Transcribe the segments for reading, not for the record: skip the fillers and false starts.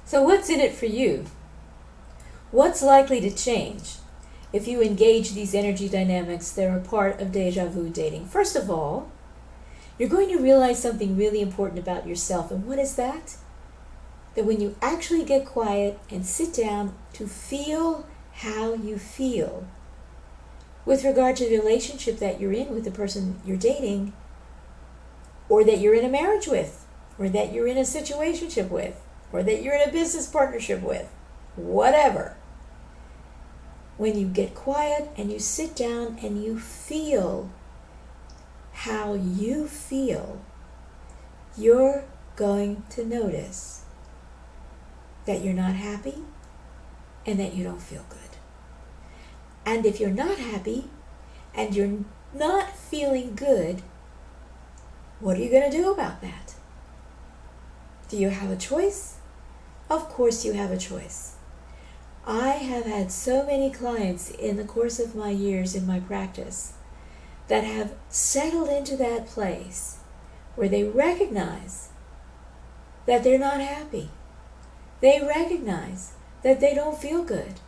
So what's in it for you? What's likely to change if you engage these energy dynamics that are part of deja vu dating? First of all, you're going to realize something really important about yourself. And what is that? That when you actually get quiet and sit down to feel how you feel with regard to the relationship that you're in with the person you're dating, or that you're in a marriage with, or that you're in a situationship with, or that you're in a business partnership with, whatever. When you get quiet and you sit down and you feel how you feel, you're going to notice that you're not happy and that you don't feel good. And if you're not happy and you're not feeling good, what are you going to do about that? Do you have a choice? Of course you have a choice. I have had so many clients in the course of my years in my practice that have settled into that place where they recognize that they're not happy. They recognize that they don't feel good.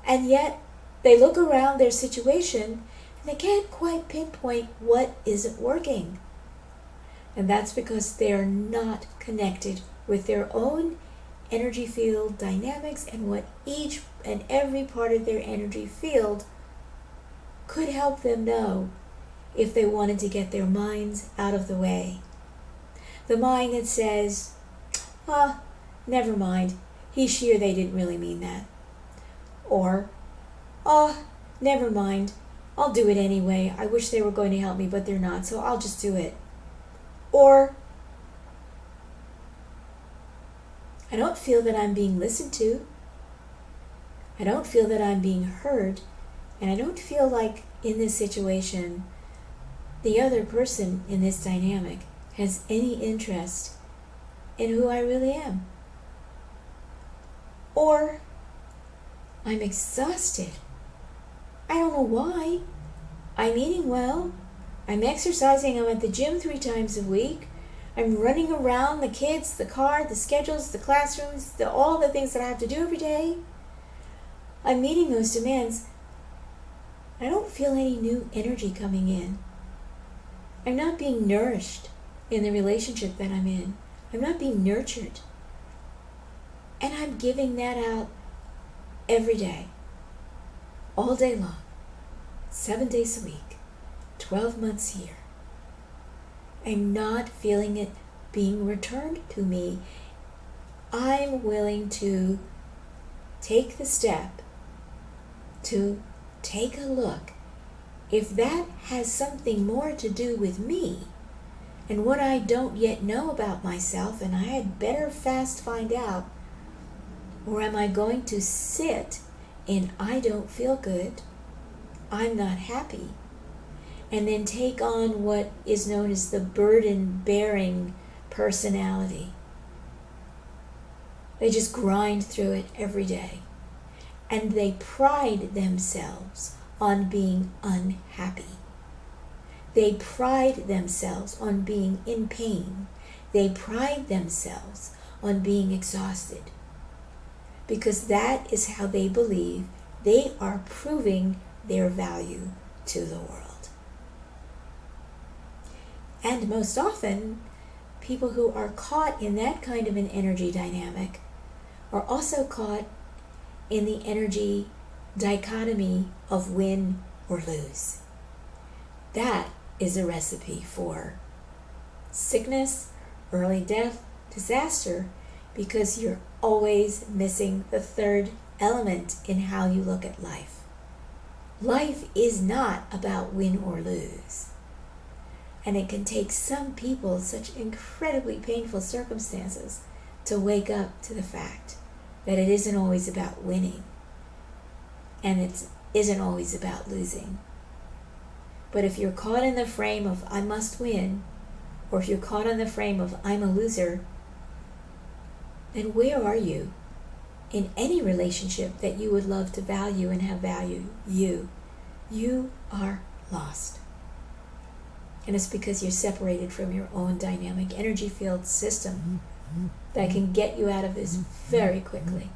And yet they look around their situation and they can't quite pinpoint what isn't working. And that's because they are not connected with their own energy field dynamics and what each and every part of their energy field could help them know if they wanted to get their minds out of the way. The mind that says, never mind, he, she, or they didn't really mean that. Or, never mind, I'll do it anyway. I wish they were going to help me, but they're not, so I'll just do it. Or, I don't feel that I'm being listened to. I don't feel that I'm being heard. And I don't feel like in this situation the other person in this dynamic has any interest in who I really am. Or, I'm exhausted. I don't know why. I'm eating well. I'm exercising. I'm at the gym 3 times a week. I'm running around the kids, the car, the schedules, the classrooms, all the things that I have to do every day. I'm meeting those demands. I don't feel any new energy coming in. I'm not being nourished in the relationship that I'm in. I'm not being nurtured. And I'm giving that out every day, all day long, 7 days a week, 12 months a year. I'm not feeling it being returned to me. I'm willing to take the step to take a look. If that has something more to do with me and what I don't yet know about myself, and I had better fast find out, or am I going to sit in I don't feel good, I'm not happy, and then take on what is known as the burden-bearing personality? They just grind through it every day. And they pride themselves on being unhappy. They pride themselves on being in pain. They pride themselves on being exhausted. Because that is how they believe they are proving their value to the world. And most often, people who are caught in that kind of an energy dynamic are also caught in the energy dichotomy of win or lose. That is a recipe for sickness, early death, disaster, because you're always missing the third element in how you look at life. Life is not about win or lose. And it can take some people such incredibly painful circumstances to wake up to the fact that it isn't always about winning, and it isn't always about losing. But if you're caught in the frame of I must win, or if you're caught in the frame of I'm a loser, then where are you in any relationship that you would love to value and have value you? You are lost. And it's because you're separated from your own dynamic energy field system. that can get you out of this very quickly.